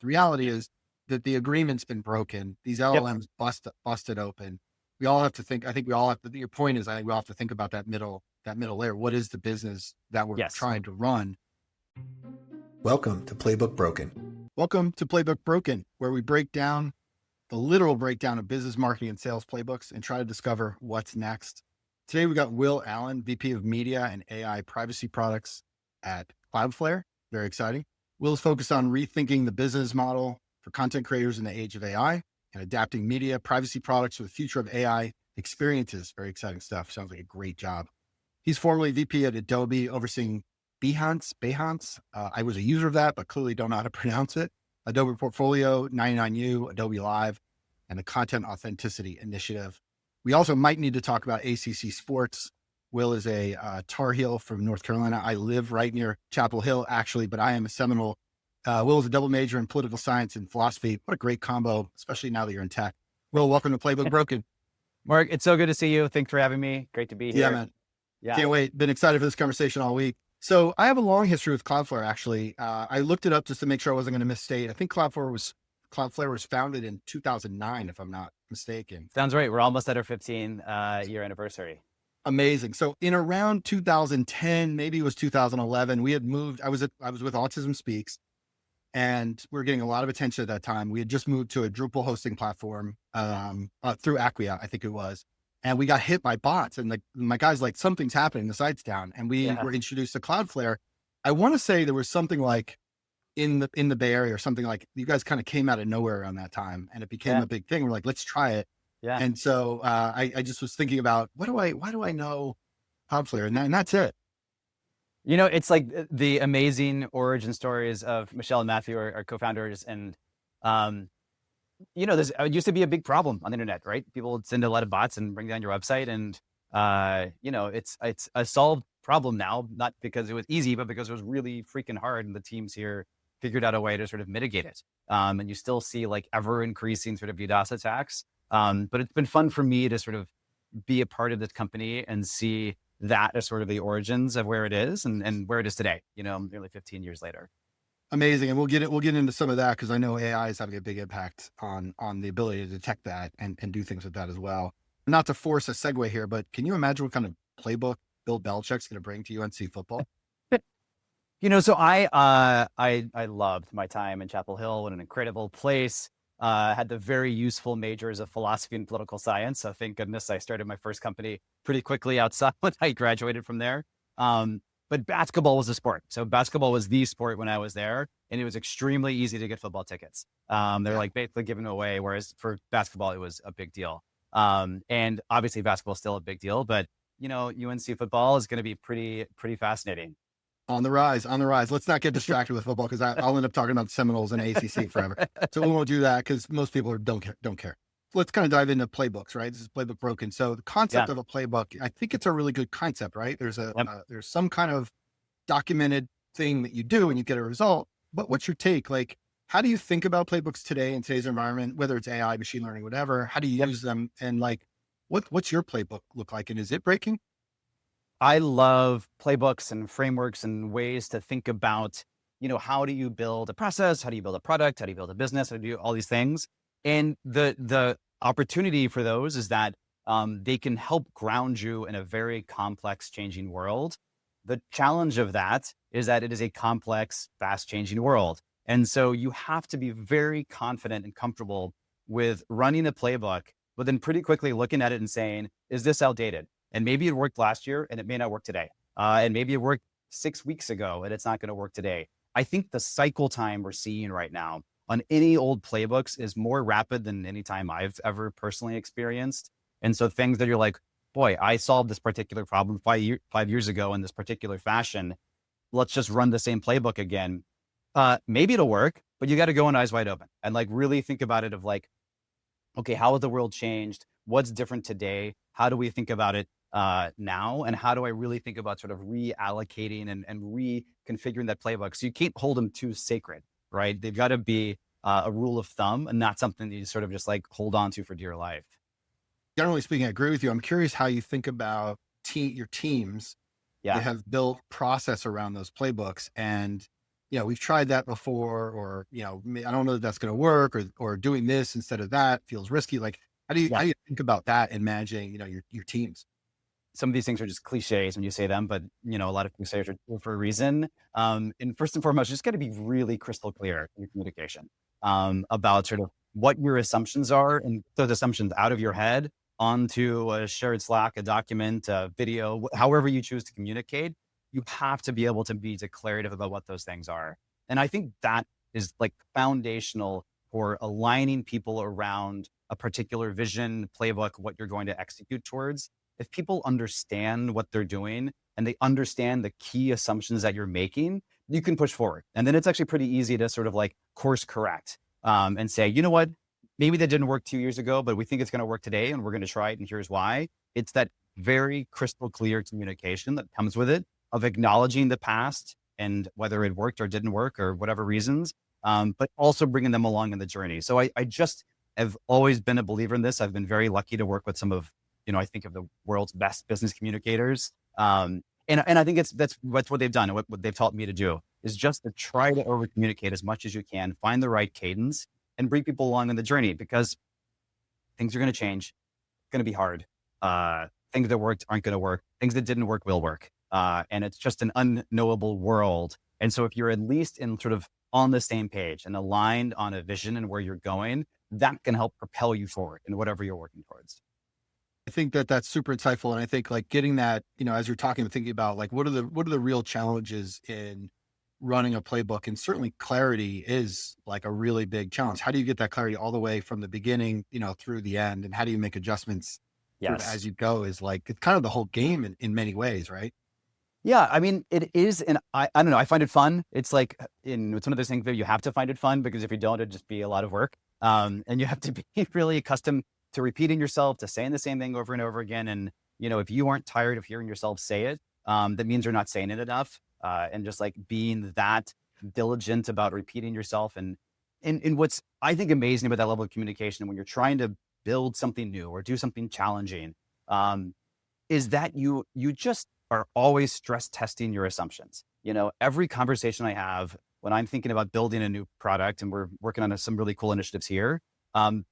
The reality is that the agreement's been broken. These Yep. LLMs busted open. We all have to think, I think we all have to, your point is, I think we all have to think about that middle layer. What is the business that we're Yes. trying to run? Welcome to Playbook Broken. Welcome to Playbook Broken, where we break down the literal breakdown of business marketing and sales playbooks and try to discover what's next. Today, we got Will Allen, VP of Media and AI Privacy Products at Cloudflare. Very exciting. Will is focused on rethinking the business model for content creators in the age of AI and adapting media privacy products for the future of AI experiences. Very exciting stuff. Sounds like a great job. He's formerly VP at Adobe, overseeing Behance. I was a user of that, but clearly don't know how to pronounce it. Adobe Portfolio, 99U, Adobe Live, and the Content Authenticity Initiative. We also might need to talk about ACC sports. Will is a Tar Heel from North Carolina. I live right near Chapel Hill, actually, but I am a Seminole. Will is a double major in political science and philosophy. What a great combo, especially now that you're in tech. Will, welcome to Playbook Broken. Mark, it's so good to see you. Thanks for having me. Great to be here. Yeah, man. Yeah. Can't wait. Been excited for this conversation all week. So I have a long history with Cloudflare, actually. I looked it up just to make sure I wasn't going to misstate. I think Cloudflare was founded in 2009, if I'm not mistaken. Sounds right. We're almost at our 15-year anniversary. Amazing. So in around 2010, maybe it was 2011, we had moved. I was with Autism Speaks, and we were getting a lot of attention at that time. We had just moved to a Drupal hosting platform through Acquia, I think it was. And we got hit by bots, and my guy's like, something's happening, the site's down. And we were introduced to Cloudflare. I want to say there was something like in the Bay Area or something, like you guys kind of came out of nowhere around that time, and it became a big thing. We're like, let's try it. Yeah. And so I just was thinking about why do I know Cloudflare? And that's it. You know, it's like the amazing origin stories of Michelle and Matthew, our co-founders. And, you know, it used to be a big problem on the internet, right? People would send a lot of bots and bring down your website. And, you know, it's a solved problem now, not because it was easy, but because it was really freaking hard. And the teams here figured out a way to sort of mitigate it. And you still see like ever increasing sort of DDoS attacks. But it's been fun for me to sort of be a part of this company and see that as sort of the origins of where it is and where it is today, you know, nearly 15 years later. Amazing. And we'll get into some of that, because I know AI is having a big impact on the ability to detect that and do things with that as well. Not to force a segue here, but can you imagine what kind of playbook Bill Belichick's going to bring to UNC football? You know, so I loved my time in Chapel Hill. What an incredible place. Had the very useful majors of philosophy and political science. So thank goodness I started my first company pretty quickly outside when I graduated from there. But basketball was the sport. So basketball was the sport when I was there, and it was extremely easy to get football tickets. They're like basically given away, whereas for basketball, it was a big deal. And obviously basketball is still a big deal, but you know, UNC football is going to be pretty fascinating. On the rise. Let's not get distracted with football, because I'll end up talking about the Seminoles and ACC forever. So we won't do that, because most people don't care. Let's kind of dive into playbooks, right? This is Playbook Broken. So the concept of a playbook, I think it's a really good concept, right? There's there's some kind of documented thing that you do and you get a result. But what's your take? Like, how do you think about playbooks today in today's environment, whether it's AI, machine learning, whatever? How do you use them? And like, what's your playbook look like? And is it breaking? I love playbooks and frameworks and ways to think about, you know, how do you build a process? How do you build a product? How do you build a business? How do you do all these things? And the opportunity for those is that they can help ground you in a very complex, changing world. The challenge of that is that it is a complex, fast changing world. And so you have to be very confident and comfortable with running a playbook, but then pretty quickly looking at it and saying, is this outdated? And maybe it worked last year and it may not work today. And maybe it worked 6 weeks ago and it's not going to work today. I think the cycle time we're seeing right now on any old playbooks is more rapid than any time I've ever personally experienced. And so things that you're like, boy, I solved this particular problem 5 years ago in this particular fashion. Let's just run the same playbook again. Maybe it'll work, but you got to go in eyes wide open and like really think about it of like, okay, how has the world changed? What's different today? How do we think about it now? And how do I really think about sort of reallocating and reconfiguring that playbook? So you can't hold them too sacred, right? They've got to be a rule of thumb and not something that you sort of just like hold on to for dear life. Generally speaking, I agree with you. I'm curious how you think about your teams that have built process around those playbooks. And we've tried that before, or, I don't know that that's going to work, or doing this instead of that feels risky. Like, how Yeah. do you think about that in managing, your teams? Some of these things are just cliches when you say them, but a lot of cliches are true for a reason. And first and foremost, you just got to be really crystal clear in your communication about sort of what your assumptions are, and those assumptions out of your head onto a shared Slack, a document, a video, however you choose to communicate. You have to be able to be declarative about what those things are. And I think that is like foundational for aligning people around a particular vision, playbook, what you're going to execute towards. If people understand what they're doing and they understand the key assumptions that you're making, you can push forward. And then it's actually pretty easy to sort of like course correct and say, you know what, maybe that didn't work 2 years ago, but we think it's going to work today and we're going to try it. And here's why. It's that very crystal clear communication that comes with it, of acknowledging the past and whether it worked or didn't work or whatever reasons, but also bringing them along in the journey. So I just have always been a believer in this. I've been very lucky to work with some of, I think of the world's best business communicators. And I think that's what they've done. And what they've taught me to do is just to try to over communicate as much as you can, find the right cadence and bring people along in the journey, because things are going to change. It's going to be hard. Things that worked aren't going to work. Things that didn't work will work. And it's just an unknowable world. And so if you're at least in sort of on the same page and aligned on a vision and where you're going, that can help propel you forward in whatever you're working towards. I think that that's super insightful. And I think like getting that, as you're talking and thinking about like, what are the real challenges in running a playbook? And certainly clarity is like a really big challenge. How do you get that clarity all the way from the beginning, through the end? And how do you make adjustments sort of Yes. as you go? Is like, it's kind of the whole game in many ways, right? Yeah, I mean, it is, and I don't know, I find it fun. It's like, it's one of those things that you have to find it fun, because if you don't, it'd just be a lot of work. And you have to be really accustomed to repeating yourself, to saying the same thing over and over again. And, if you aren't tired of hearing yourself say it, that means you're not saying it enough. And just like being that diligent about repeating yourself. And what's, I think, amazing about that level of communication when you're trying to build something new or do something challenging, is that you just are always stress testing your assumptions. Every conversation I have when I'm thinking about building a new product, and we're working on some really cool initiatives here, I'm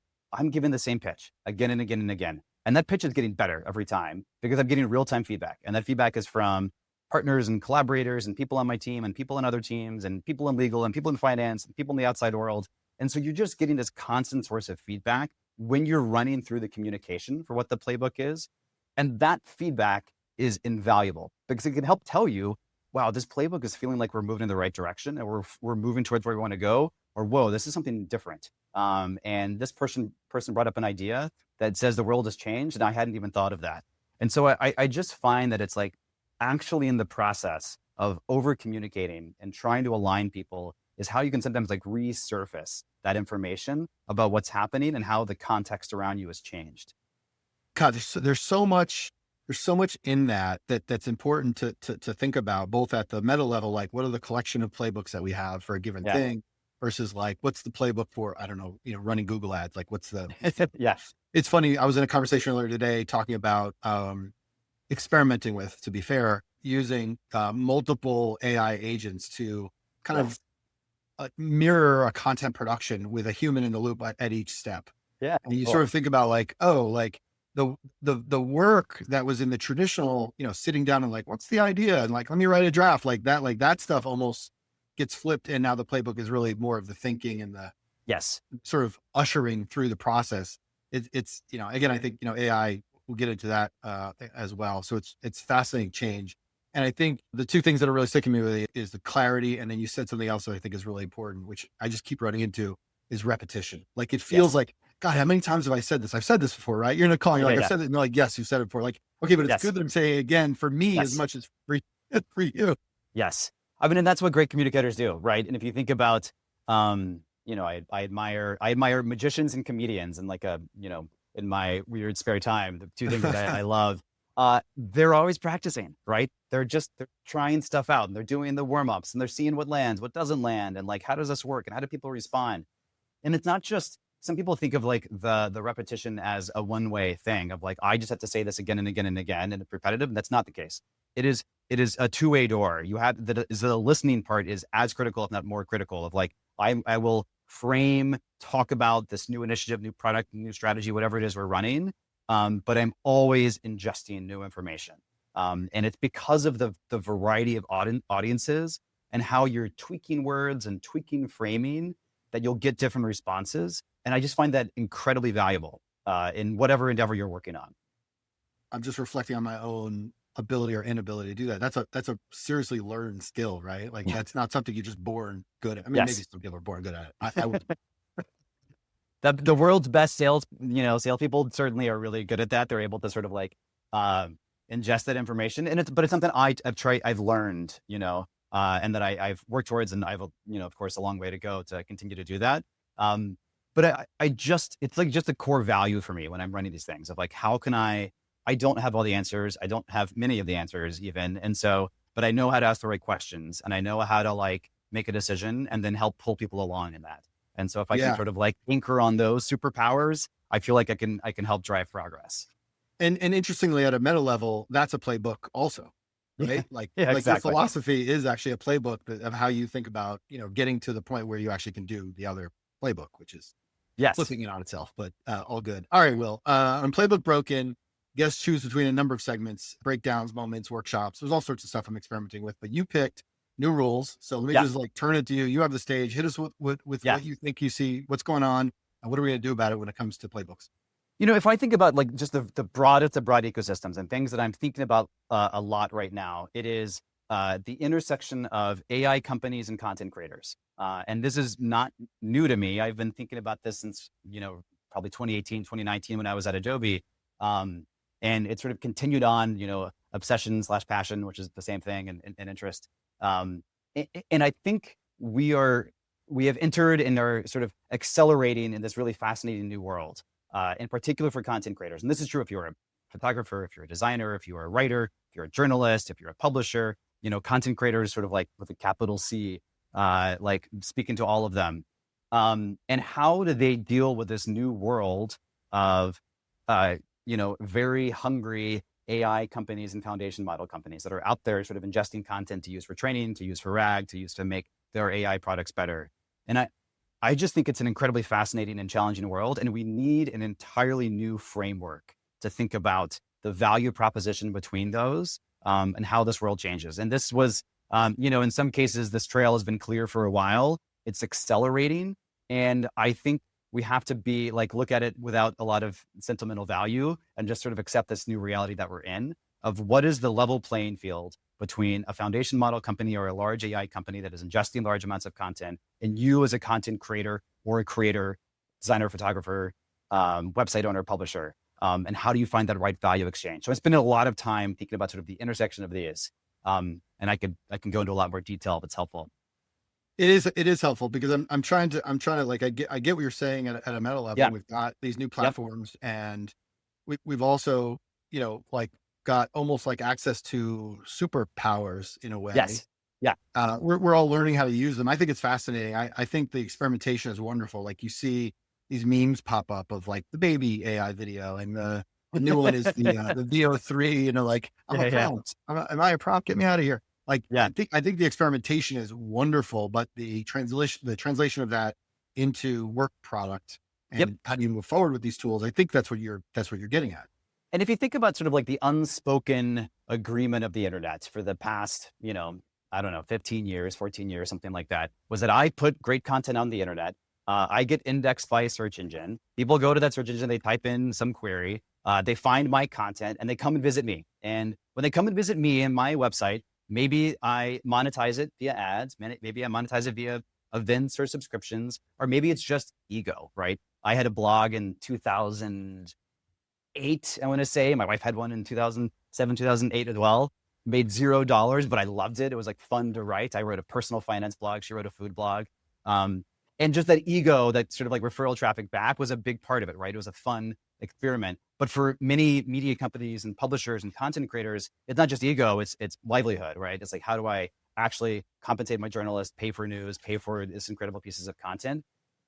giving the same pitch again and again and again. And that pitch is getting better every time because I'm getting real-time feedback. And that feedback is from partners and collaborators and people on my team and people on other teams and people in legal and people in finance and people in the outside world. And so you're just getting this constant source of feedback when you're running through the communication for what the playbook is. And that feedback is invaluable because it can help tell you, wow, this playbook is feeling like we're moving in the right direction and we're moving towards where we want to go, or whoa, this is something different. And this person brought up an idea that says the world has changed and I hadn't even thought of that. And so I just find that it's like actually in the process of over communicating and trying to align people is how you can sometimes like resurface that information about what's happening and how the context around you has changed. God, there's so much in that's important to think about, both at the meta level, like what are the collection of playbooks that we have for a given thing, versus like, what's the playbook for, I don't know, running Google ads? Like what's the, Yes. It's funny. I was in a conversation earlier today talking about, experimenting with, to be fair, using, multiple AI agents to kind of mirror a content production with a human in the loop at each step. Yeah. And you sort of think about like, oh, like the work that was in the traditional, sitting down and like, what's the idea? And like, let me write a draft like that stuff almost gets flipped. And now the playbook is really more of the thinking and the Yes. sort of ushering through the process. It's, again, I think, AI, we'll get into that as well. So it's fascinating change. And I think the two things that are really sticking me with it is the clarity. And then you said something else that I think is really important, which I just keep running into, is repetition. Like it feels like, God, how many times have I said this? I've said this before, right? You're in a call, you're like, I've said it. And they're like, yes, you've said it before. Like, okay, but it's good that I'm saying it again for me as much as for you. Yes. I mean, and that's what great communicators do, right? And if you think about, I admire magicians and comedians, and like in my weird spare time, the two things that I love, they're always practicing, right? They're trying stuff out and they're doing the warm-ups and they're seeing what lands, what doesn't land. And like, how does this work? And how do people respond? And it's not just, some people think of like the repetition as a one-way thing of like, I just have to say this again and again and again, and it's repetitive. And that's not the case. It is it is a two-way door. You have the listening part is as critical, if not more critical, of like, I will frame, talk about this new initiative, new product, new strategy, whatever it is we're running. But I'm always ingesting new information. And it's because of the variety of audiences and how you're tweaking words and tweaking framing that you'll get different responses. And I just find that incredibly valuable in whatever endeavor you're working on. I'm just reflecting on my own ability or inability to do that. That's a seriously learned skill, right? Like that's not something you're just born good at. I mean, maybe some people are born good at it. I would. The world's best salespeople certainly are really good at that. They're able to sort of like ingest that information, but it's something I've learned, and that I've worked towards, and I've, of course, a long way to go to continue to do that. But it's like just a core value for me when I'm running these things of like, how can I don't have all the answers. I don't have many of the answers even. And so, but I know how to ask the right questions, and I know how to like make a decision and then help pull people along in that. And so if I can sort of like anchor on those superpowers, I feel like I can help drive progress. And interestingly, at a meta level, that's a playbook also, right? Like your philosophy is actually a playbook of how you think about, getting to the point where you actually can do the other playbook, which is flipping it on itself, but all good. All right, Will, on Playbook Broken, guests choose between a number of segments, breakdowns, moments, workshops. There's all sorts of stuff I'm experimenting with, but you picked new rules. So let me just like turn it to you. You have the stage. Hit us with what you think you see, what's going on, and what are we going to do about it when it comes to playbooks? If I think about like just the broadest of broad ecosystems and things that I'm thinking about a lot right now, it is the intersection of AI companies and content creators. And this is not new to me. I've been thinking about this since, probably 2018, 2019 when I was at Adobe. And it sort of continued on, obsession/passion, which is the same thing, and interest. And I think we have entered and are sort of accelerating in this really fascinating new world, in particular for content creators. And this is true if you're a photographer, if you're a designer, if you're a writer, if you're a journalist, if you're a publisher, content creators sort of like with a capital C, like speaking to all of them. And how do they deal with this new world of, very hungry AI companies and foundation model companies that are out there sort of ingesting content to use for training, to use for RAG, to use to make their AI products better. And I just think it's an incredibly fascinating and challenging world. And we need an entirely new framework to think about the value proposition between those, and how this world changes. And this was, in some cases, this trail has been clear for a while. It's accelerating. And I think we have to be like, look at it without a lot of sentimental value and just sort of accept this new reality that we're in of what is the level playing field between a foundation model company or a large AI company that is ingesting large amounts of content, and you as a content creator or a creator, designer, photographer, website owner, publisher, and how do you find that right value exchange? So I spent a lot of time thinking about sort of the intersection of these, and I can go into a lot more detail if it's helpful. It is helpful because I'm trying to like, I get what you're saying at a meta level. Yeah. We've got these new platforms, and we've also, like got almost like access to superpowers in a way. Yes. Yeah. We're all learning how to use them. I think it's fascinating. I think the experimentation is wonderful. Like you see these memes pop up of like the baby AI video, and the new one is the VO3, like I'm a prompt. Am I a prompt? Get me out of here. Like, I think the experimentation is wonderful, but the translation of that into work product and how do you move forward with these tools? I think that's what you're getting at. And if you think about sort of like the unspoken agreement of the internet for the past, 15 years, 14 years, something like that, was that I put great content on the internet. I get indexed by a search engine. People go to that search engine, they type in some query, they find my content, and they come and visit me. And when they come and visit me and my website, maybe I monetize it via ads, maybe I monetize it via events or subscriptions, or maybe it's just ego, right? I had a blog in 2008, I want to say. My wife had one in 2007, 2008 as well. Made $0, but I loved it. It was like fun to write. I wrote a personal finance blog. She wrote a food blog. And just that ego, that sort of like referral traffic back was a big part of it, right? It was a fun experiment. But for many media companies and publishers and content creators, it's not just ego, it's livelihood, right? It's like, how do I actually compensate my journalists, pay for news, pay for this incredible pieces of content?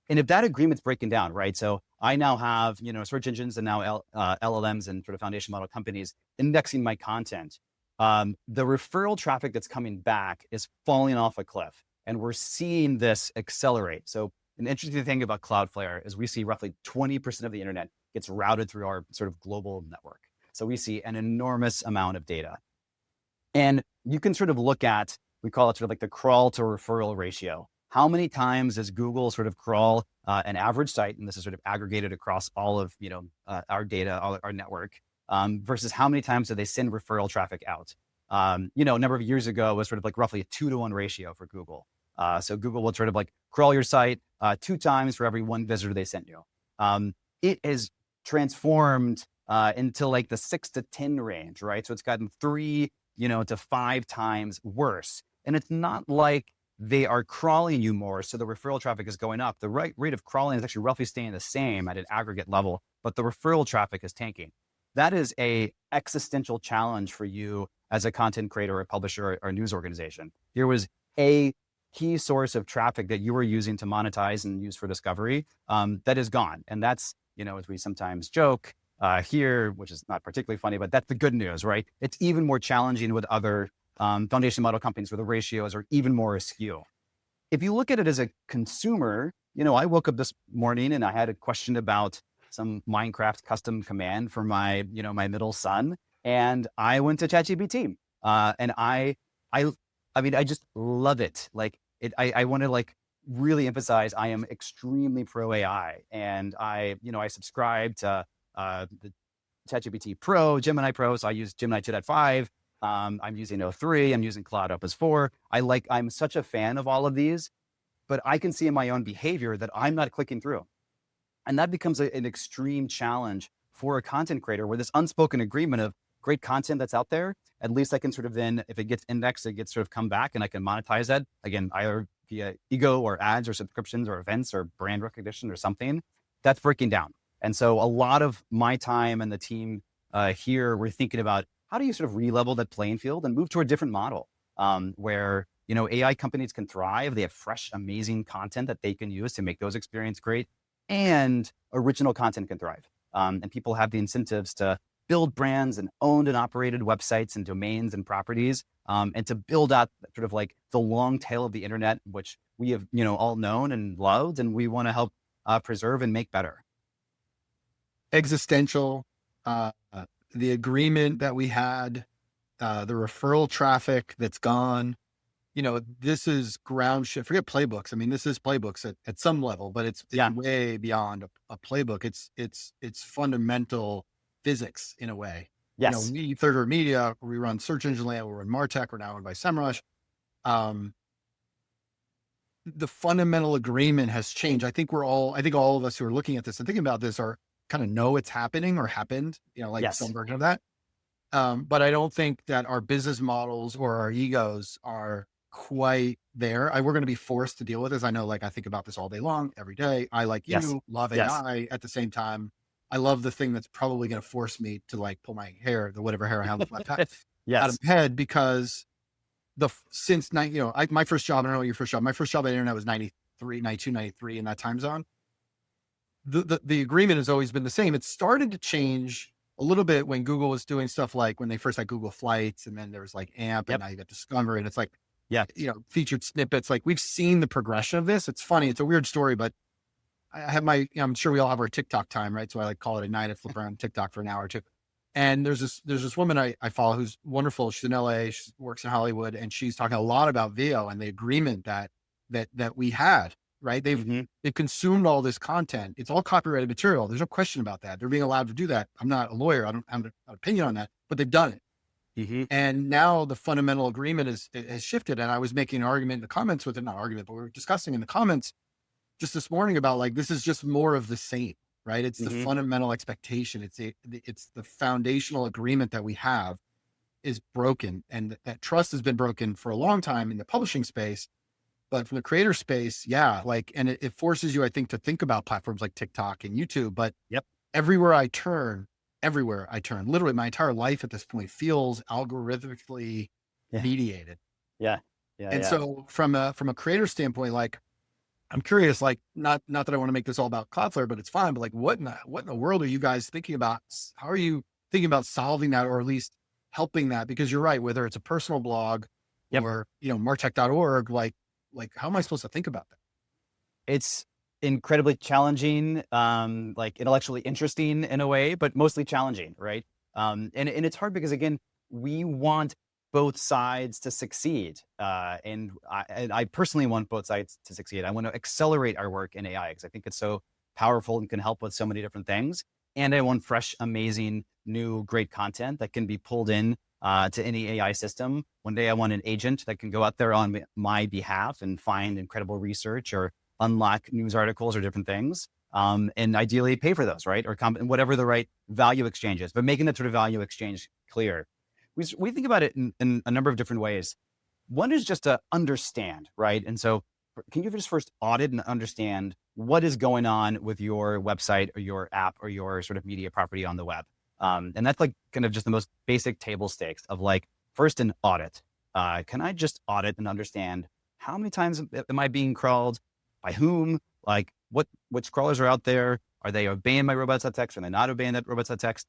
And if that agreement's breaking down, right? So I now have, search engines and now LLMs and sort of foundation model companies indexing my content. the referral traffic that's coming back is falling off a cliff, and we're seeing this accelerate. So an interesting thing about Cloudflare is we see roughly 20% of the internet gets routed through our sort of global network. So we see an enormous amount of data. And you can sort of look at, we call it sort of like the crawl to referral ratio. How many times does Google sort of crawl an average site, and this is sort of aggregated across all of our data, all our network, versus how many times do they send referral traffic out? A number of years ago, it was sort of like roughly a 2-to-1 ratio for Google. So Google will sort of like crawl your site 2 times for every 1 visitor they sent you. It has transformed into like the 6 to 10 range, right? So it's gotten 3 to 5 times worse. And it's not like they are crawling you more, so the referral traffic is going up. The rate of crawling is actually roughly staying the same at an aggregate level, but the referral traffic is tanking. That is a existential challenge for you as a content creator, or a publisher, or a news organization. There was a key source of traffic that you were using to monetize and use for discovery that is gone. And that's, as we sometimes joke here, which is not particularly funny, but that's the good news, right? It's even more challenging with other foundation model companies where the ratios are even more askew. If you look at it as a consumer, I woke up this morning and I had a question about some Minecraft custom command for my, my middle son. And I went to ChatGPT and I just love it. Like I want to like really emphasize, I am extremely pro AI, and I subscribe to the ChatGPT Pro, Gemini Pro. So I use Gemini 2.5. I'm using O3. I'm using Cloud Opus 4. I'm such a fan of all of these, but I can see in my own behavior that I'm not clicking through. And that becomes an extreme challenge for a content creator, where this unspoken agreement of great content that's out there, at least I can sort of then, if it gets indexed, it gets sort of come back and I can monetize that again, either via ego or ads or subscriptions or events or brand recognition or something. That's breaking down. And so a lot of my time and the team here, we're thinking about how do you sort of re-level that playing field and move to a different model where, AI companies can thrive. They have fresh, amazing content that they can use to make those experiences great, and original content can thrive. And people have the incentives to build brands and owned and operated websites and domains and properties, and to build out sort of like the long tail of the internet, which we have, all known and loved, and we want to help preserve and make better. Existential, the agreement that we had, the referral traffic that's gone, this is ground shift. Forget playbooks. I mean, this is playbooks at some level, but it's way beyond a playbook. It's fundamental physics in a way. Yes. We Third Media, we run Search Engine Land, we run MarTech, we're now owned by SEMrush. The fundamental agreement has changed. I think all of us who are looking at this and thinking about this are kind of know it's happening or happened, some version of that. But I don't think that our business models or our egos are quite there. We're going to be forced to deal with this. I know, I think about this all day long, every day. I, like you, love AI. At the same time, I love the thing that's probably going to force me to pull my hair, whatever hair I have left out of my head, because my first job, I don't know what your first job, my first job at the internet was 93, 92, 93 in that time zone. The agreement has always been the same. It started to change a little bit when Google was doing stuff like when they first had Google Flights, and then there was AMP, and now you got Discover, and it's featured snippets. We've seen the progression of this. It's funny. It's a weird story, but I have I'm sure we all have our TikTok time, right? So I call it a night. I flip around TikTok for an hour or two. And there's this woman I follow who's wonderful. She's in LA. She works in Hollywood, and she's talking a lot about VO and the agreement that we had, right? They've consumed all this content. It's all copyrighted material. There's no question about that. They're being allowed to do that. I'm not a lawyer. I don't have an opinion on that, but they've done it. And now the fundamental agreement has shifted. And I was making an argument in the comments with it, not argument, but we were discussing in the comments just this morning about this is just more of the same, right? It's the fundamental expectation. It's the foundational agreement that we have is broken, and that trust has been broken for a long time in the publishing space. But from the creator space, and it forces you, I think, to think about platforms like TikTok and YouTube. But everywhere I turn, literally my entire life at this point feels algorithmically mediated. So from a creator standpoint, I'm curious, not that I want to make this all about Cloudflare, but it's fine. But what in the world are you guys thinking about? How are you thinking about solving that, or at least helping that? Because you're right, whether it's a personal blog Yep. or, martech.org, like how am I supposed to think about that? It's incredibly challenging, like intellectually interesting in a way, but mostly challenging, right? And it's hard because again, we want both sides to succeed. And I personally want both sides to succeed. I want to accelerate our work in AI because I think it's so powerful and can help with so many different things. And I want fresh, amazing, new, great content that can be pulled in to any AI system. One day I want an agent that can go out there on my behalf and find incredible research or unlock news articles or different things. And ideally pay for those, right? Or whatever the right value exchange is, but making that sort of value exchange clear. We think about it in a number of different ways. One is just to understand, right? And so can you just first audit and understand what is going on with your website or your app or your sort of media property on the web? And that's like kind of just the most basic table stakes of like, first an audit. Can I just audit and understand how many times am I being crawled? By whom? Like which crawlers are out there? Are they obeying my robots.txt? Are they not obeying that robots.txt?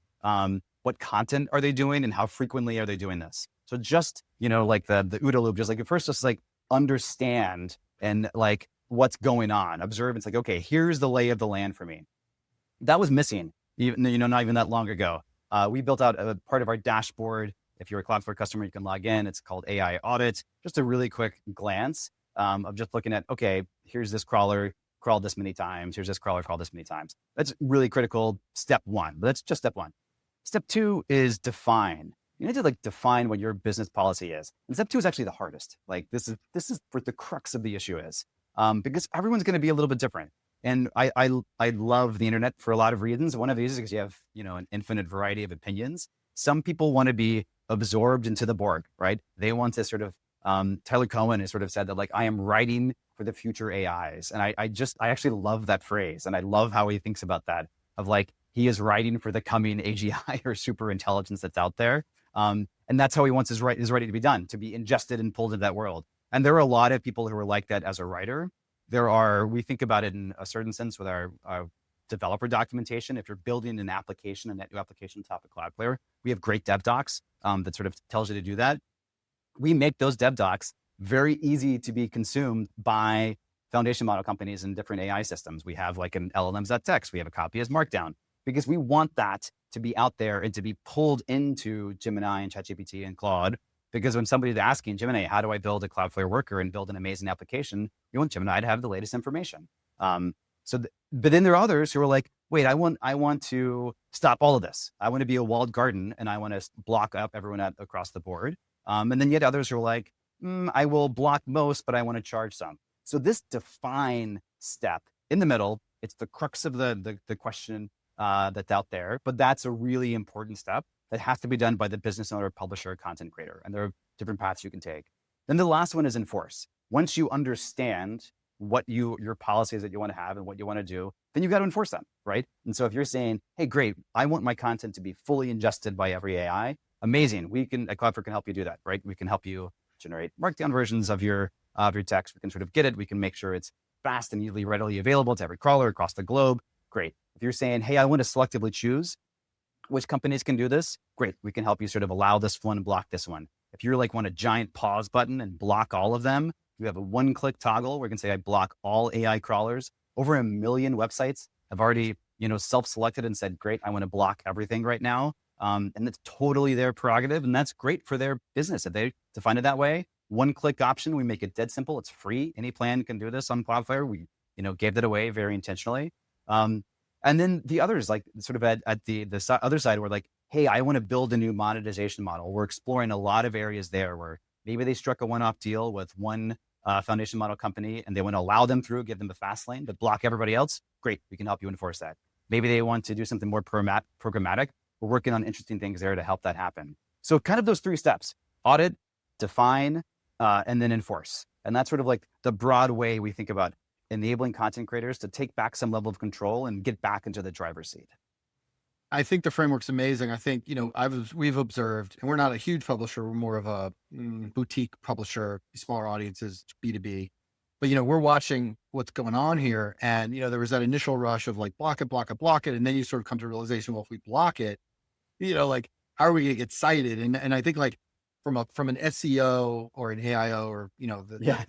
What content are they doing and how frequently are they doing this? So just, like the OODA loop, just like at first, just like understand and like what's going on, observe. It's like, okay, here's the lay of the land for me. That was missing, even, not even that long ago. We built out a part of our dashboard. If you're a Cloudflare customer, you can log in. It's called AI Audit. Just a really quick glance of just looking at, okay, here's this crawler crawled this many times. Here's this crawler crawled this many times. That's really critical. Step one, but that's just step one. Step two is define. You need to like define what your business policy is. And step two is actually the hardest. Like this is what the crux of the issue is, because everyone's going to be a little bit different. And I love the internet for a lot of reasons. One of these is because you have, an infinite variety of opinions. Some people want to be absorbed into the Borg, right? They want to sort of, Tyler Cohen has sort of said that like, I am writing for the future AIs. And I actually love that phrase. And I love how he thinks about that of like, he is writing for the coming AGI or super intelligence that's out there. And that's how he wants his writing to be done, to be ingested and pulled into that world. And there are a lot of people who are like that as a writer. We think about it in a certain sense with our developer documentation. If you're building an application, a net new application on top of Cloudflare, we have great dev docs that sort of tells you to do that. We make those dev docs very easy to be consumed by foundation model companies and different AI systems. We have like an LLMs.txt. We have a copy as Markdown because we want that to be out there and to be pulled into Gemini and ChatGPT and Claude. Because when somebody's asking Gemini, how do I build a Cloudflare worker and build an amazing application? You want Gemini to have the latest information. But then there are others who are like, wait, I want to stop all of this. I want to be a walled garden and I want to block up everyone across the board. And then yet others who are like, I will block most, but I want to charge some. So this define step in the middle, it's the crux of the question that's out there, but that's a really important step that has to be done by the business owner, publisher, content creator. And there are different paths you can take. Then the last one is enforce. Once you understand what your policies that you want to have and what you want to do, then you've got to enforce them, right? And so if you're saying, hey, great, I want my content to be fully ingested by every AI, amazing. Cloudflare can help you do that, right? We can help you generate markdown versions of your text. We can sort of get it. We can make sure it's fast and easily, readily available to every crawler across the globe. Great. If you're saying, hey, I want to selectively choose which companies can do this, great. We can help you sort of allow this one and block this one. If you're like want a giant pause button and block all of them, you have a one-click toggle where you can say, I block all AI crawlers. Over 1 million websites have already, self-selected and said, great, I want to block everything right now. And that's totally their prerogative. And that's great for their business. If they define it that way, one-click option, we make it dead simple. It's free. Any plan can do this on Cloudflare. We, gave that away very intentionally. And then the others, like sort of at the other side, we're like, hey, I want to build a new monetization model. We're exploring a lot of areas there where maybe they struck a one-off deal with one foundation model company and they want to allow them through, give them the fast lane, but block everybody else. Great, we can help you enforce that. Maybe they want to do something more programmatic. We're working on interesting things there to help that happen. So kind of those 3 steps: audit, define, and then enforce. And that's sort of like the broad way we think about enabling content creators to take back some level of control and get back into the driver's seat. I think the framework's amazing. I think, we've observed, and we're not a huge publisher. We're more of a boutique publisher, smaller audiences, B2B. But, we're watching what's going on here. And, there was that initial rush of like, block it. And then you sort of come to realization, well, if we block it, like how are we going to get cited? And I think like from an SEO or an AIO or, Yeah.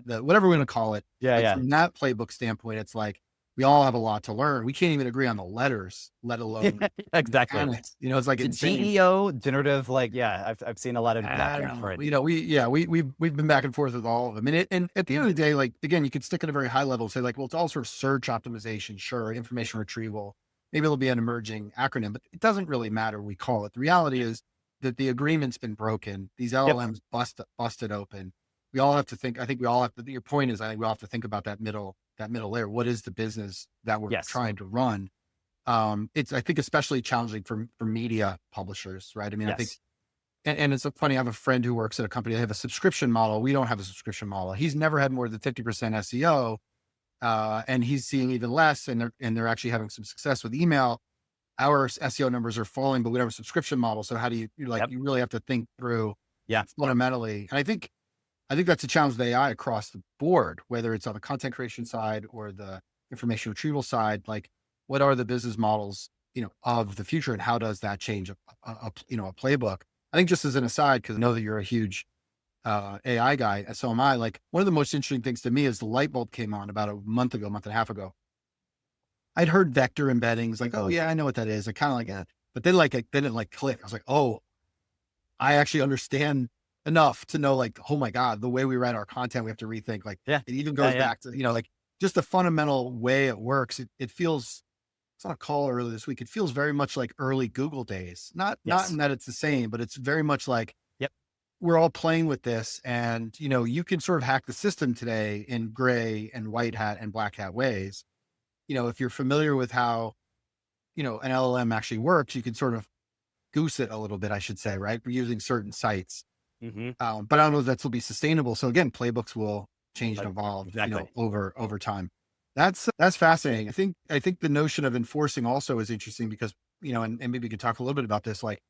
the whatever we're going to call it, Yeah. like Yeah. from that playbook standpoint, it's like, we all have a lot to learn. We can't even agree on the letters, let alone Exactly. mechanics. It's like insane. GEO, generative, like, yeah, I've seen a lot of I that don't know. for it. We've been back and forth with all of them. And at the end of the day, like, again, you could stick at a very high level, say like, well, it's all sort of search optimization, sure, information retrieval. Maybe it'll be an emerging acronym, but it doesn't really matter what we call it. The reality is that the agreement's been broken. These Yep. LLMs busted open. We all have to think, I think we all have to, your point is, I think we all have to think about that middle layer. What is the business that we're Yes. trying to run? It's, I think, especially challenging for media publishers, right? I mean, I think, Yes. and it's so funny. I have a friend who works at a company. They have a subscription model. We don't have a subscription model. He's never had more than 50% SEO, and he's seeing even less. And they're actually having some success with email. Our SEO numbers are falling, but we don't have a subscription model. So how do you Yep. you really have to think through, Yeah. fundamentally. And I think that's a challenge with AI across the board, whether it's on the content creation side or the information retrieval side. Like, what are the business models, of the future, and how does that change a playbook? I think, just as an aside, because I know that you're a huge AI guy, and so am I. Like, one of the most interesting things to me is the light bulb came on about a month and a half ago. I'd heard vector embeddings, like, oh yeah, I know what that is. I kind of like it, but then like, it didn't like click. I was like, oh, I actually understand enough to know, like, oh my God, the way we write our content, we have to rethink. Like, Yeah. it even goes Yeah. back to, like, just the fundamental way it works. It feels, I saw a call earlier this week. It feels very much like early Google days. Not Yes. in that it's the same, but it's very much like, Yep. we're all playing with this, and, you can sort of hack the system today in gray and white hat and black hat ways. If you're familiar with how, an LLM actually works, you can sort of goose it a little bit, I should say, right? We're using certain sites. Mm-hmm. But I don't know if that will be sustainable. So again, playbooks will change and evolve, Exactly. over time. That's fascinating. I think the notion of enforcing also is interesting because, and maybe we could talk a little bit about this. Like,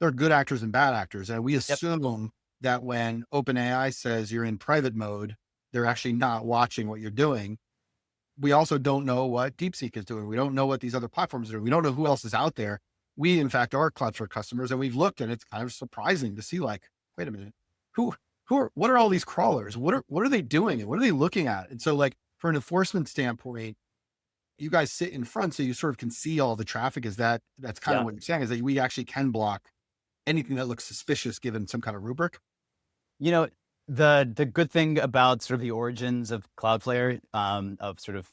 there are good actors and bad actors. And we assume that when OpenAI says you're in private mode, they're actually not watching what you're doing. We also don't know what DeepSeek is doing. We don't know what these other platforms are doing. We don't know who else is out there. We, in fact, are Cloudflare customers, and we've looked, and it's kind of surprising to see, like, wait a minute, what are all these crawlers? What are they doing? And what are they looking at? And so, like, for an enforcement standpoint, you guys sit in front, so you sort of can see all the traffic. That's kind of what you're saying, is that we actually can block anything that looks suspicious given some kind of rubric? The good thing about sort of the origins of Cloudflare, of sort of,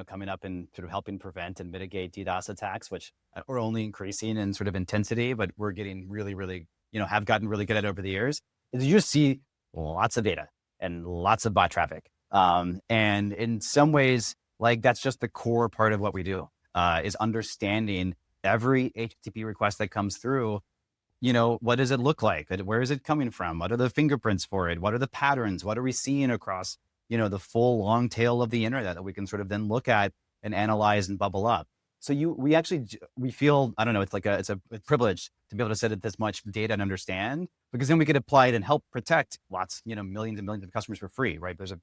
coming up and sort of helping prevent and mitigate DDoS attacks, which are only increasing in sort of intensity, but we're getting really, really, have gotten really good at over the years, is you just see lots of data and lots of bot traffic. And in some ways, like, that's just the core part of what we do, is understanding every HTTP request that comes through. What does it look like? Where is it coming from? What are the fingerprints for it? What are the patterns? What are we seeing across, the full long tail of the internet that we can sort of then look at and analyze and bubble up? So we feel, I don't know, it's a privilege to be able to sit at this much data and understand, because then we could apply it and help protect lots, millions and millions of customers for free, right? There's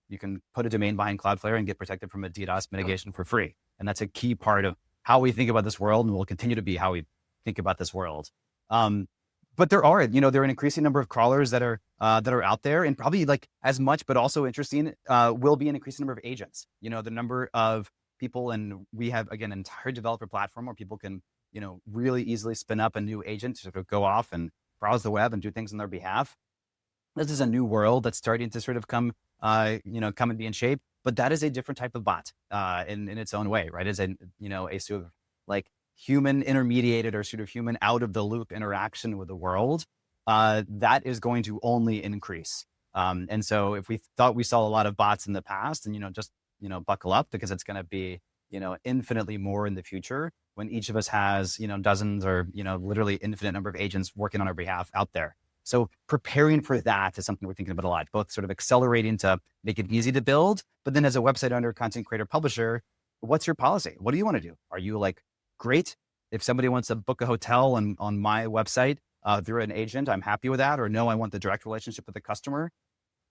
you can put a domain behind Cloudflare and get protected from a DDoS mitigation for free. And that's a key part of how we think about this world, and will continue to be how we think about this world. But there are an increasing number of crawlers that are out there, and probably like as much, but also interesting, will be an increasing number of agents. The number of people, and we have, again, an entire developer platform where people can, really easily spin up a new agent to sort of go off and browse the web and do things on their behalf. This is a new world that's starting to sort of come and be in shape, but that is a different type of bot, in its own way, right? It's a sort of like human intermediated or sort of human out of the loop interaction with the world, that is going to only increase. And so if we thought we saw a lot of bots in the past, and, just, buckle up, because it's going to be, infinitely more in the future, when each of us has, dozens or, literally infinite number of agents working on our behalf out there. So preparing for that is something we're thinking about a lot, both sort of accelerating to make it easy to build, but then as a website owner, content creator, publisher, what's your policy? What do you want to do? Are you like, great, if somebody wants to book a hotel on my website through an agent, I'm happy with that, or no, I want the direct relationship with the customer?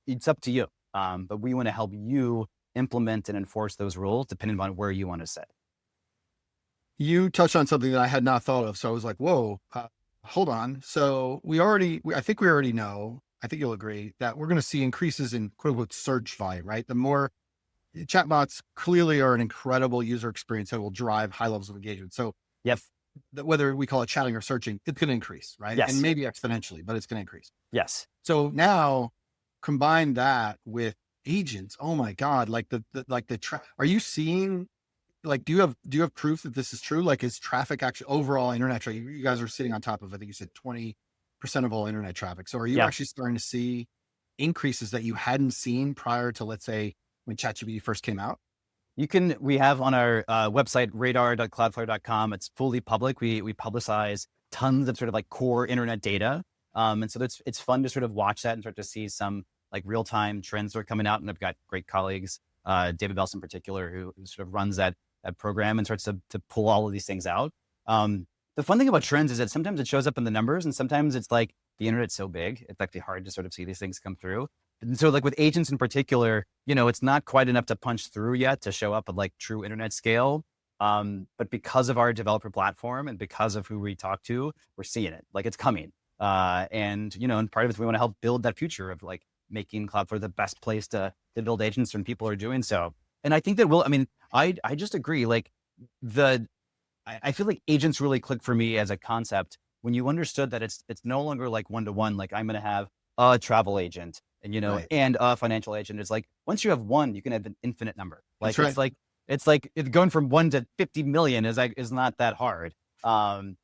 It's up to you. But we want to help you implement and enforce those rules depending on where you want to sit. You touched on something that I had not thought of. So I was like, whoa, hold on. So I think we already know, I think you'll agree that we're going to see increases in quote unquote search volume, right? The more chatbots clearly are an incredible user experience that will drive high levels of engagement. So Yep. whether we call it chatting or searching, it's going to increase, right? And Yes. maybe exponentially, but it's going to increase. Yes. So now combine that with agents. Oh my God. Are you seeing, like, do you have proof that this is true? Like, is traffic actually overall internet traffic? You guys are sitting on top of, I think you said 20% of all internet traffic. So are you Yeah. actually starting to see increases that you hadn't seen prior to, let's say, when ChatGPT first came out? We have on our website, radar.cloudflare.com, it's fully public. We publicize tons of sort of like core internet data. And so it's fun to sort of watch that and start to see some like real-time trends that are coming out. And I've got great colleagues, David Belson in particular, who sort of runs that program and starts to pull all of these things out. The fun thing about trends is that sometimes it shows up in the numbers, and sometimes it's like the internet's so big, it's actually hard to sort of see these things come through. And so like with agents in particular, it's not quite enough to punch through yet to show up at like true internet scale. But because of our developer platform and because of who we talk to, we're seeing it, like it's coming. And part of it is we want to help build that future of like making Cloudflare the best place to build agents, and people are doing so. And I think that I just agree, like I feel like agents really click for me as a concept when you understood that it's no longer like one-to-one, like I'm going to have a travel agent and, Right. and a financial agent. It's like, once you have one, you can have an infinite number. Like, That's right. it's like going from 1 to 50 million is not that hard. And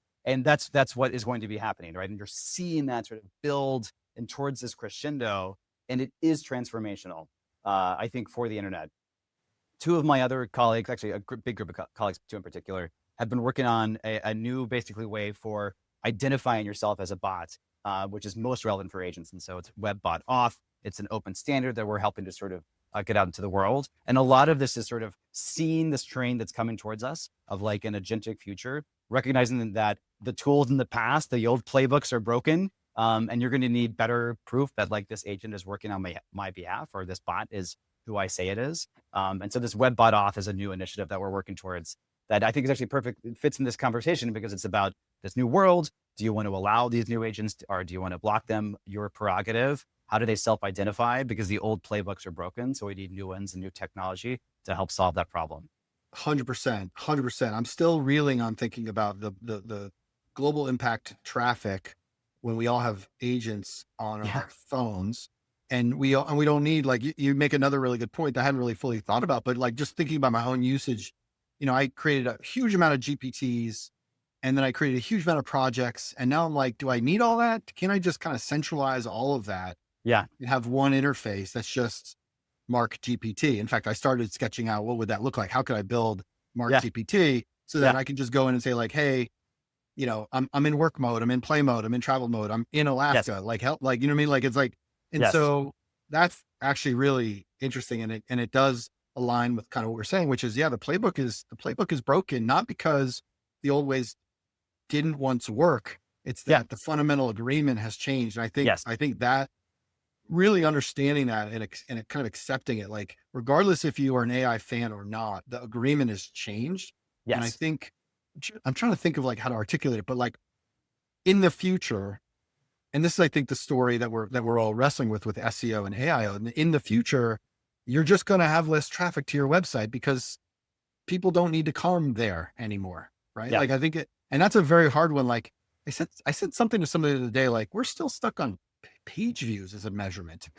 that's what is going to be happening, right? And you're seeing that sort of build and towards this crescendo, and it is transformational, I think, for the internet. Two of my other colleagues, actually a big group of colleagues, two in particular, have been working on a new basically way for identifying yourself as a bot, which is most relevant for agents. And so it's web bot auth. It's an open standard that we're helping to sort of get out into the world. And a lot of this is sort of seeing this train that's coming towards us of like an agentic future, recognizing that the tools in the past, the old playbooks are broken. And you're going to need better proof that like this agent is working on my behalf, or this bot is who I say it is. And so this web bot auth is a new initiative that we're working towards that I think is actually perfect. It fits in this conversation because it's about this new world. Do you want to allow these new agents or do you want to block them? Your prerogative. How do they self-identify? Because the old playbooks are broken. So we need new ones and new technology to help solve that problem. 100%. I'm still reeling on thinking about the global impact traffic when we all have agents on our phones, and we don't need, like, you make another really good point that I hadn't really fully thought about, but like just thinking about my own usage, I created a huge amount of GPTs, and then I created a huge amount of projects, and now I'm like, do I need all that? Can I just kind of centralize all of that? Yeah. And have one interface that's just Mark GPT. In fact, I started sketching out what would that look like? How could I build Mark GPT so that I can just go in and say like, hey, I'm in work mode, I'm in play mode, I'm in travel mode, I'm in Alaska, like help, like, you know what I mean? Like, it's like, and so that's actually really interesting. And it does align with kind of what we're saying, which is, the playbook is broken, not because the old ways didn't once work. It's that the fundamental agreement has changed. And I think that really understanding that and kind of accepting it, like, regardless if you are an AI fan or not, the agreement has changed. And I think I'm trying to think of like how to articulate it, but like in the future, and this is, I think, the story that we're all wrestling with SEO and AI. In the future, you're just going to have less traffic to your website because people don't need to come there anymore. Right. Like, I think and that's a very hard one. Like I said something to somebody the other day, like, we're still stuck on page views as a measurement.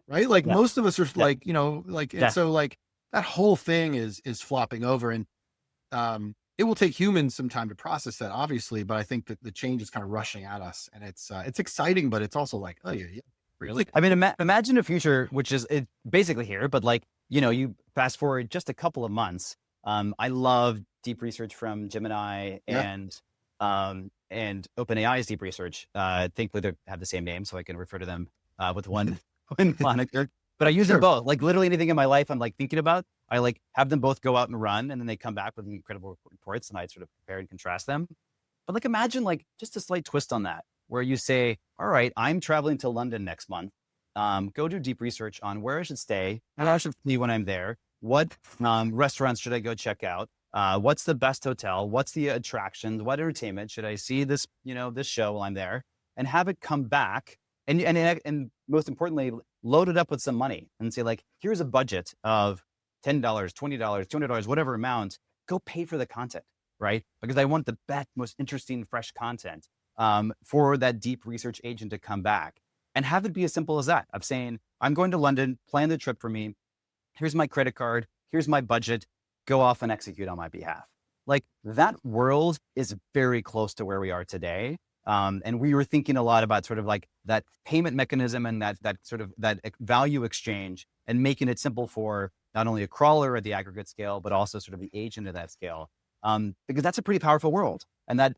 Right. Like most of us are like, and so like that whole thing is flopping over, and it will take humans some time to process that, obviously, but I think that the change is kind of rushing at us, and it's exciting, but it's also like, oh yeah, really? I mean, imagine a future, which is basically here, but like, you fast forward just a couple of months. I love deep research from Gemini and OpenAI's deep research. Thankfully they have the same name, so I can refer to them with one moniker. But I use them both. Like literally anything in my life I'm like thinking about, I like have them both go out and run, and then they come back with incredible reports, and I sort of compare and contrast them. But like imagine like just a slight twist on that, where you say, all right, I'm traveling to London next month. Go do deep research on where I should stay, how I should flee when I'm there. What restaurants should I go check out? What's the best hotel? What's the attractions? What entertainment should I see this, this show while I'm there, and have it come back and most importantly, load it up with some money and say like, here's a budget of $10, $20, $200, whatever amount, go pay for the content, right? Because I want the best, most interesting, fresh content for that deep research agent to come back, and have it be as simple as that of saying, I'm going to London, plan the trip for me. Here's my credit card. Here's my budget. Go off and execute on my behalf. Like that world is very close to where we are today. And we were thinking a lot about sort of like that payment mechanism and that sort of that value exchange, and making it simple for not only a crawler at the aggregate scale, but also sort of the agent at that scale. Because that's a pretty powerful world. And that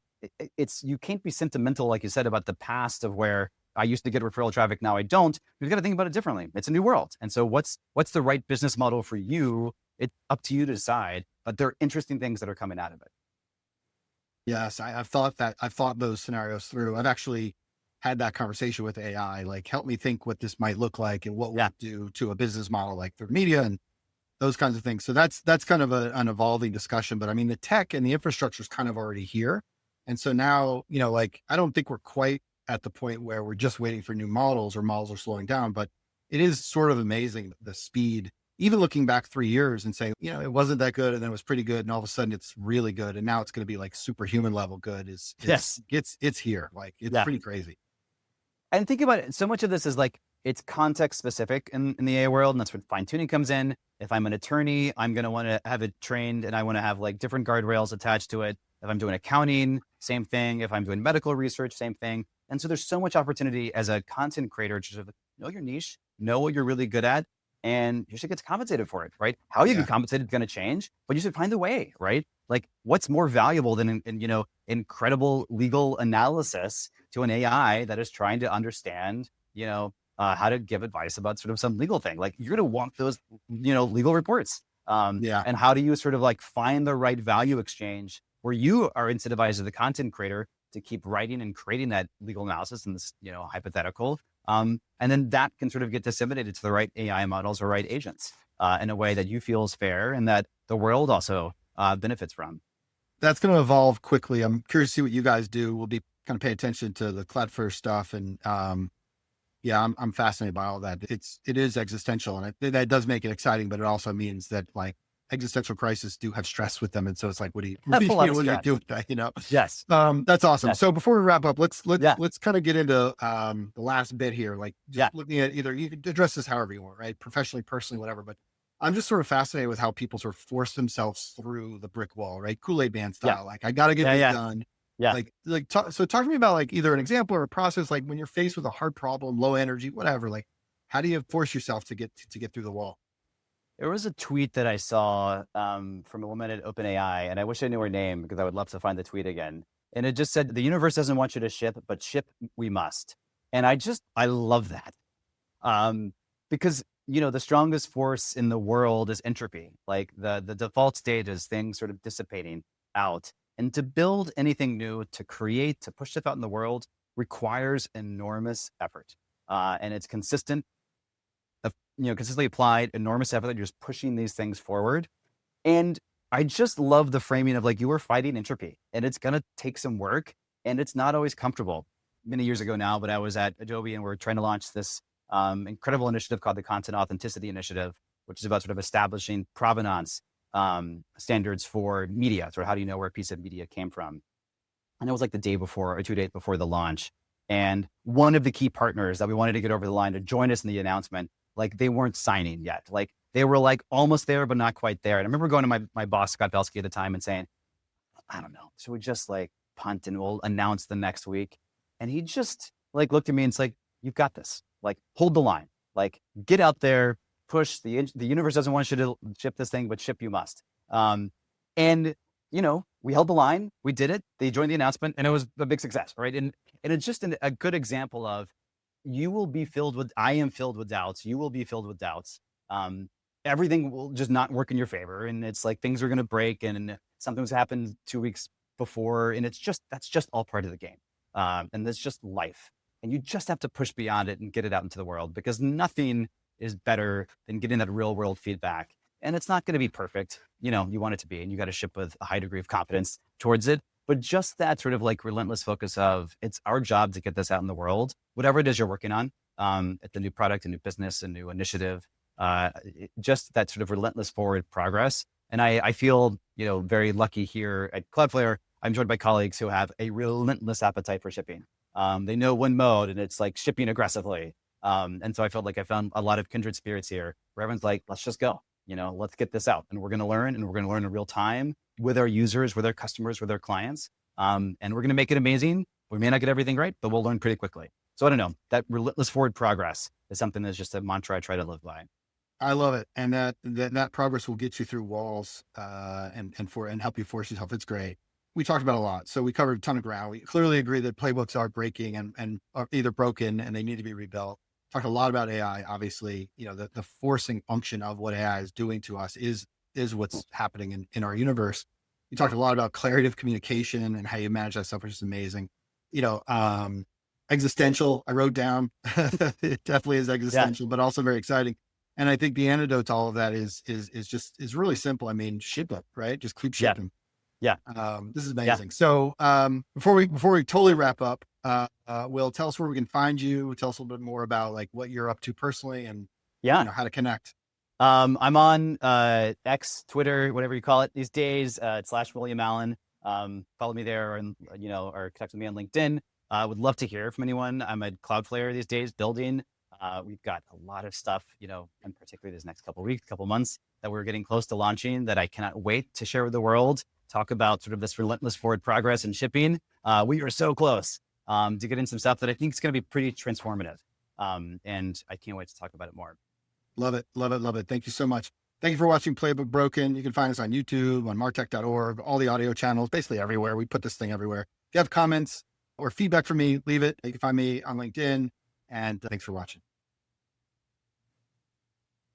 you can't be sentimental, like you said, about the past of where I used to get referral traffic, now I don't. You've got to think about it differently. It's a new world. And so what's the right business model for you? It's up to you to decide, but there are interesting things that are coming out of it. Yes, I've thought those scenarios through. I've actually had that conversation with AI, like help me think what this might look like and what would do to a business model like through media and those kinds of things. So that's kind of an evolving discussion, but I mean, the tech and the infrastructure is kind of already here. And so now, like, I don't think we're quite at the point where we're just waiting for new models or models are slowing down, but it is sort of amazing the speed, even looking back 3 years and saying, it wasn't that good and then it was pretty good. And all of a sudden it's really good. And now it's going to be like superhuman level good Yes. It's here. Like it's pretty crazy. And think about it. So much of this is like, it's context specific in the AI world. And that's where fine tuning comes in. If I'm an attorney, I'm going to want to have it trained and I want to have like different guardrails attached to it. If I'm doing accounting, same thing. If I'm doing medical research, same thing. And so there's so much opportunity as a content creator to know your niche, know what you're really good at, and you should get compensated for it, right? How you get compensated is going to change, but you should find a way, right? Like what's more valuable than incredible legal analysis to an AI that is trying to understand, how to give advice about sort of some legal thing. Like you're going to want those, legal reports. And how do you sort of like find the right value exchange where you are incentivized as the content creator to keep writing and creating that legal analysis in this, hypothetical. And then that can sort of get disseminated to the right AI models or right agents in a way that you feel is fair and that the world also benefits from. That's going to evolve quickly. I'm curious to see what you guys do. We'll be kind of pay attention to the Cloudflare stuff. And I'm fascinated by all that. It is existential, and that does make it exciting, but it also means that like existential crises do have stress with them. And so it's like, what do you do with that? Yes. That's awesome. Yes. So before we wrap up, let's kind of get into the last bit here. Like just looking at either, you can address this however you want, right? Professionally, personally, whatever. But I'm just sort of fascinated with how people sort of force themselves through the brick wall, right? Kool-Aid Man style. Like I got to get this done. Yeah. So talk to me about like either an example or a process, like when you're faced with a hard problem, low energy, whatever, like how do you force yourself to get through the wall? There was a tweet that I saw from a woman at OpenAI, and I wish I knew her name because I would love to find the tweet again. And it just said, the universe doesn't want you to ship, but ship we must. And I love that. Because, the strongest force in the world is entropy. Like the default state is things sort of dissipating out. And to build anything new, to create, to push stuff out in the world requires enormous effort. And it's consistently applied, enormous effort that you're just pushing these things forward. And I just love the framing of like, you are fighting entropy and it's going to take some work and it's not always comfortable. Many years ago now, but I was at Adobe and we're trying to launch this incredible initiative called the Content Authenticity Initiative, which is about sort of establishing provenance standards for media. Sort of how do you know where a piece of media came from? And it was like the day before or 2 days before the launch. And one of the key partners that we wanted to get over the line to join us in the announcement, like they weren't signing yet. Like they were like almost there, but not quite there. And I remember going to my boss, Scott Belsky at the time and saying, I don't know, should we just like punt and we'll announce the next week? And he just like looked at me and it's like, you've got this, like hold the line, like get out there, push the universe doesn't want you to ship this thing, but ship you must. And we held the line, we did it. They joined the announcement and it was a big success. Right. And it's just a good example of I am filled with doubts. You will be filled with doubts. Everything will just not work in your favor. And it's like, things are going to break and something's happened 2 weeks before. And that's just all part of the game. And that's just life. And you just have to push beyond it and get it out into the world because nothing is better than getting that real world feedback and it's not going to be perfect. You want it to be, and you got to ship with a high degree of confidence towards it. But just that sort of like relentless focus of it's our job to get this out in the world, whatever it is you're working on, at the new product, a new business, a new initiative, just that sort of relentless forward progress. And I feel, very lucky here at Cloudflare. I'm joined by colleagues who have a relentless appetite for shipping. They know one mode, and it's like shipping aggressively. And so I felt like I found a lot of kindred spirits here where everyone's like, let's just go, let's get this out, and we're going to learn, and we're going to learn in real time with our users, with our customers, with our clients. And we're going to make it amazing. We may not get everything right, but we'll learn pretty quickly. So I don't know, that relentless forward progress is something that's just a mantra I try to live by. I love it. And that progress will get you through walls, and help you force yourself. It's great. We talked about a lot. So we covered a ton of ground. We clearly agree that playbooks are breaking and are either broken and they need to be rebuilt. Talked a lot about AI. Obviously, the forcing function of what AI is doing to us is what's happening in our universe. We talked a lot about clarity of communication and how you manage that stuff, which is amazing. Existential, I wrote down. It definitely is existential, but also very exciting. And I think the antidote to all of that is really simple. I mean, ship it, right? Just keep shipping. Yeah. This is amazing. Yeah. So before we totally wrap up, Will, tell us where we can find you. Tell us a little bit more about like what you're up to personally and how to connect. I'm on X, Twitter, whatever you call it these days. It's /William Allen. Follow me there, and or connect with me on LinkedIn. Would love to hear from anyone. I'm at Cloudflare these days building. We've got a lot of stuff, and particularly this next couple months that we're getting close to launching that I cannot wait to share with the world. Talk about sort of this relentless forward progress in shipping. We are so close to getting some stuff that I think is going to be pretty transformative. And I can't wait to talk about it more. Love it. Love it. Love it. Thank you so much. Thank you for watching Playbook Broken. You can find us on YouTube, on martech.org, all the audio channels, basically everywhere. We put this thing everywhere. If you have comments or feedback for me, leave it. You can find me on LinkedIn, and thanks for watching.